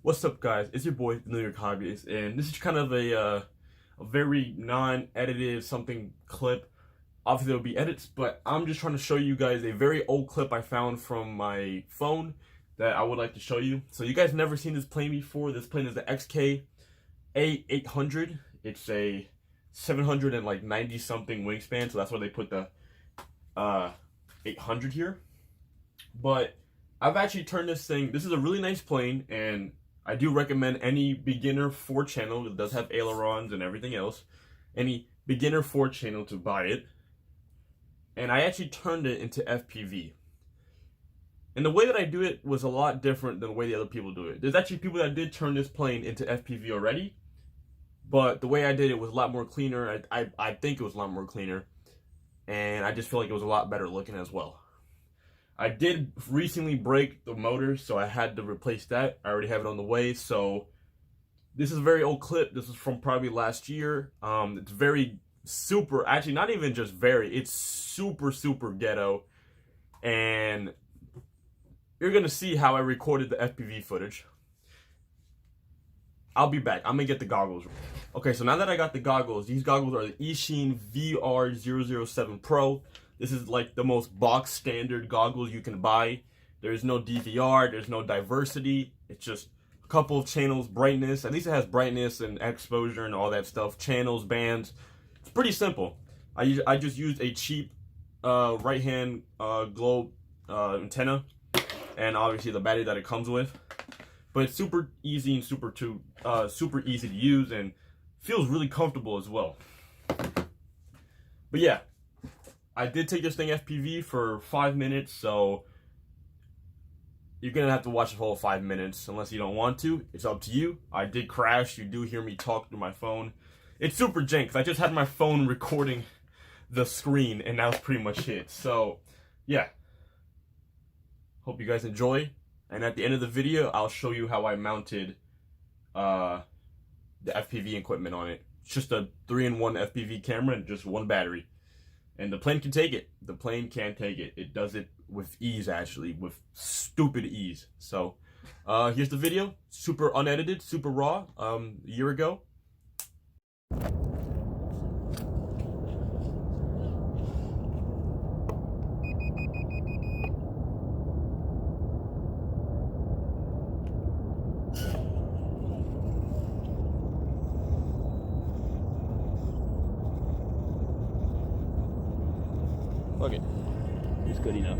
What's up, guys? It's your boy, the New York Hobbyist, and this is kind of a very non-edited something clip. Obviously, there'll be edits, but I'm just trying to show you guys a very old clip I found from my phone that I would like to show you. So you guys never seen this plane before. This plane is the XK A800. It's a 790 something wingspan, so that's why they put the 800 here. But I've actually turned this thing. This is a really nice plane, and I do recommend any beginner 4 channel. It does have ailerons and everything else. Any beginner 4 channel to buy it. And I actually turned it into FPV. And the way that I do it was a lot different than the way the other people do it. There's actually people that did turn this plane into FPV already, but the way I did it was a lot more cleaner. I think it was a lot more cleaner, and I just feel like it was a lot better looking as well. I did recently break the motor, so I had to replace that. I already have it on the way, so this is a very old clip. This is from probably last year. It's very super, actually not even just very, it's super ghetto, and you're gonna see how I recorded the FPV footage. I'll be back. I'm gonna get the goggles. Okay, so now that I got the goggles, these goggles are the Eachine VR007 Pro. This is like the most box standard goggles you can buy. There's no DVR, there's no diversity. It's just a couple of channels, brightness. At least it has brightness and exposure and all that stuff. Channels, bands. It's pretty simple. I just used a cheap right-hand globe antenna, and obviously the battery that it comes with. But it's super easy and super easy to use, and feels really comfortable as well. But yeah, I did take this thing FPV for 5 minutes, so you're gonna have to watch the whole 5 minutes unless you don't want to. It's up to you. I did crash. You do hear me talk through my phone. It's super jank because I just had my phone recording the screen, and that was pretty much it. So yeah, hope you guys enjoy. And at the end of the video, I'll show you how I mounted the FPV equipment on it. It's just a 3-in-1 FPV camera and just one battery. And the plane can take it. The plane can take it. It does it with ease, actually, with stupid ease. So here's the video. Super unedited, super raw, a year ago. Okay, it's good enough.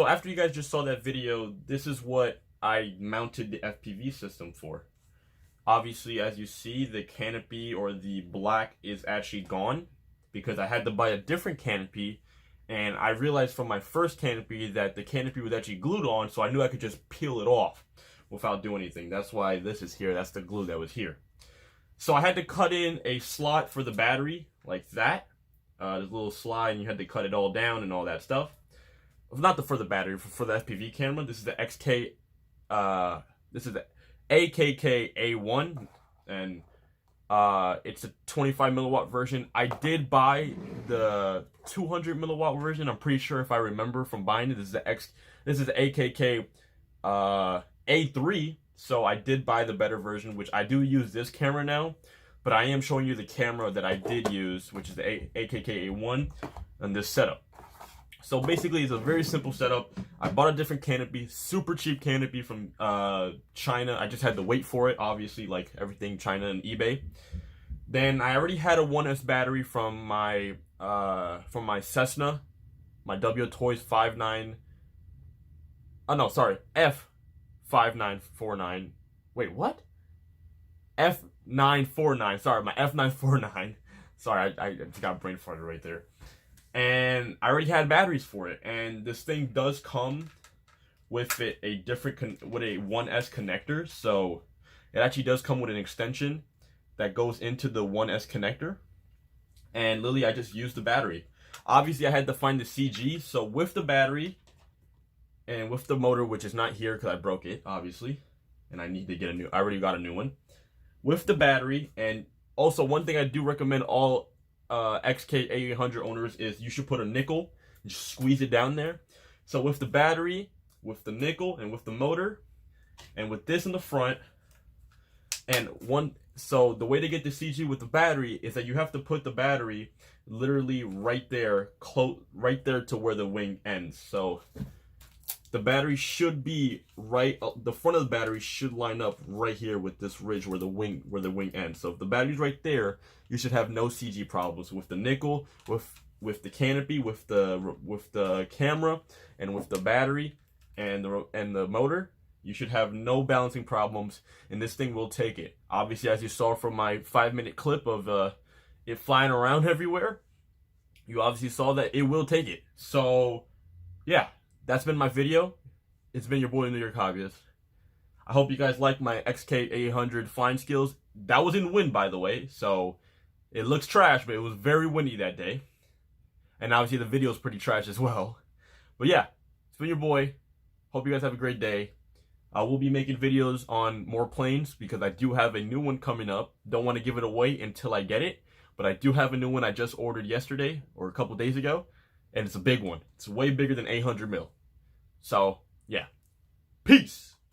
So after you guys just saw that video, this is what I mounted the FPV system for. Obviously, as you see, the canopy or the black is actually gone because I had to buy a different canopy, and I realized from my first canopy that the canopy was actually glued on, so I knew I could just peel it off without doing anything. That's why this is here. That's the glue that was here. So I had to cut in a slot for the battery like that. There's a little slide, and you had to cut it all down and all that stuff. Not for the battery, for the FPV camera. This is the this is the AKK A1, and it's a 25 milliwatt version. I did buy the 200 milliwatt version. I'm pretty sure if I remember from buying it. This is the AKK A3. So I did buy the better version, which I do use this camera now, but I am showing you the camera that I did use, which is the AKK A1 and this setup. So basically, it's a very simple setup. I bought a different canopy, super cheap canopy from China. I just had to wait for it, obviously, like everything China and eBay. Then I already had a 1S battery from my Cessna, my W Toys F5949. Wait, what? F949. Sorry, my F949. Sorry, I just got brain farted right there. And I already had batteries for it, and this thing does come with a 1S connector. So it actually does come with an extension that goes into the 1S connector. And literally, I just used the battery. Obviously, I had to find the CG. So with the battery and with the motor, which is not here because I broke it, obviously, and I need to get I already got a new one. With the battery, and also one thing I do recommend all XK A800 owners is you should put a nickel and just squeeze it down there. So with the battery, with the nickel, and with the motor, and with this in the front, so the way to get the CG with the battery is that you have to put the battery literally right there, right there to where the wing ends. So the battery should be the front of the battery should line up right here with this ridge where the wing ends. So if the battery's right there, you should have no CG problems with the nickel, with the canopy, with the camera, and with the battery and the motor. You should have no balancing problems, and this thing will take it. Obviously, as you saw from my 5-minute clip of it flying around everywhere, you obviously saw that it will take it. So yeah, that's been my video. It's been your boy, New York Hobbyist. I hope you guys like my XK A800 flying skills. That was in wind, by the way, so it looks trash, but it was very windy that day. And obviously the video is pretty trash as well. But yeah, it's been your boy. Hope you guys have a great day. I will be making videos on more planes because I do have a new one coming up. Don't want to give it away until I get it, but I do have a new one I just ordered yesterday or a couple days ago, and it's a big one. It's way bigger than 800 mil. So yeah, peace.